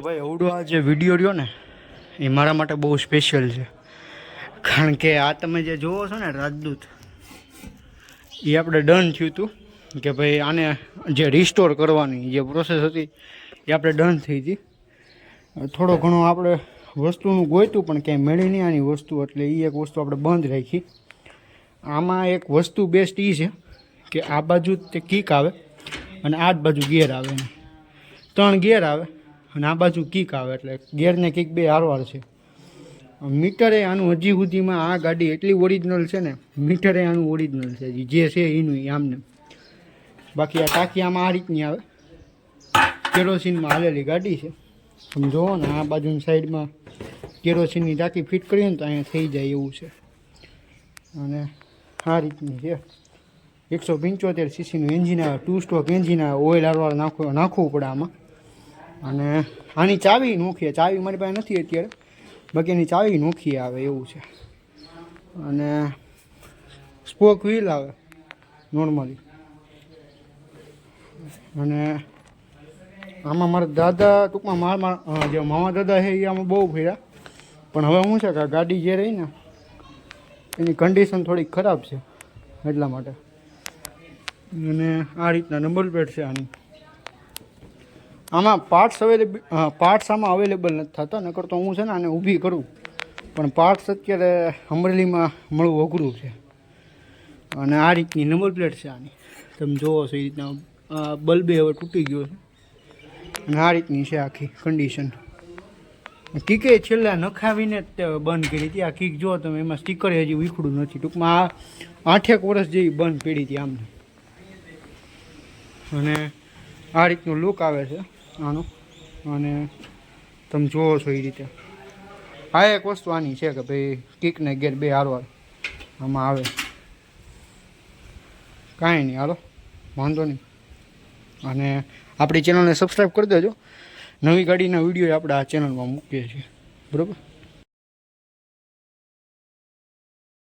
ભાઈ અવડો આ જે વિડીયો રહ્યો ને એ મારા માટે બહુ સ્પેશિયલ છે, કારણ કે આ તમે જે જોવો છો ને રાજદૂત, એ આપણે ડન થયું હતું કે ભાઈ આને જે રિસ્ટોર કરવાની જે પ્રોસેસ હતી એ આપણે ડન થઈ હતી. થોડો ઘણો આપણે વસ્તુનું ગોઈતું પણ ક્યાંય મળી નહીં આની વસ્તુ, એટલે એ એક વસ્તુ આપણે બંધ રાખી. આમાં એક વસ્તુ બેસ્ટ એ છે કે આ બાજુ તે કિક આવે અને આ જ બાજુ ગિયર આવે, 3 ગિયર આવે અને આ બાજુ કિક આવે, એટલે ગિયર ને કિક બે હારવાર છે. મીટરે આનું હજી સુધીમાં આ ગાડી એટલી ઓરિજિનલ છે ને, મીટરે આનું ઓરિજિનલ છે જે છે એનું આમને. બાકી આ ટાંકી આમાં આ રીતની આવે, કેરોસીનમાં હાલેલી ગાડી છે. તમે જુઓ ને આ બાજુની સાઈડમાં કેરોસીનની ટાંકી ફિટ કરીએ ને તો અહીંયા થઈ જાય એવું છે. અને આ રીતની છે, 175 સીસીનું એન્જિન આવે, 2 સ્ટ્રોક એન્જિન આવે, ઓઇલ હારવાર નાખવું પડે આમાં. અને આની ચાવી નોખી, ચાવી મારી પાસે નથી અત્યારે, બાકી એની ચાવી નોખી આવે એવું છે. અને સ્પોક વ્હીલ આવે નોર્મલી. અને આમાં મારા દાદા ટૂંકમાં મારા જે મામા દાદા છે એ આમાં બહુ ફર્યા, પણ હવે શું છે કે આ ગાડી જે રહી ને એની કન્ડિશન થોડીક ખરાબ છે એટલા માટે. અને આ રીતના નંબર પ્લેટ છે આની. આમાં પાર્ટ્સ આમાં અવેલેબલ નથી થતા, નકર તો હું છે ને આને ઊભી કરું, પણ પાર્ટ્સ અત્યારે અમરેલીમાં મળવું અઘરું છે. અને આ રીતની નંબર પ્લેટ છે આની, તમે જોવો છો એ રીતના. બલ્બે હવે તૂટી ગયો છે. અને આ રીતની છે આખી કન્ડિશન. કીકે છેલ્લે નખાવીને જ બંધ કરી હતી. આ કીક જો તમે, એમાં સ્ટીકર હજી વીખડું નથી. ટૂંકમાં આ 8 વર્ષ જેવી બંધ પડી હતી આમને. અને આ રીતનું લુક આવે છે આનું. અને તમે જોવો છો એ રીતે. આ એક વસ્તુ આની છે કે ભાઈ કિક ને ગેર બે હારવાર આમાં આવે. કાંઈ નહીં, હાલો વાંધો નહીં. અને આપણી ચેનલને સબસ્ક્રાઈબ કરી દેજો. નવી ગાડીના વિડીયો આપણે આ ચેનલમાં મૂકીએ છીએ, બરાબર.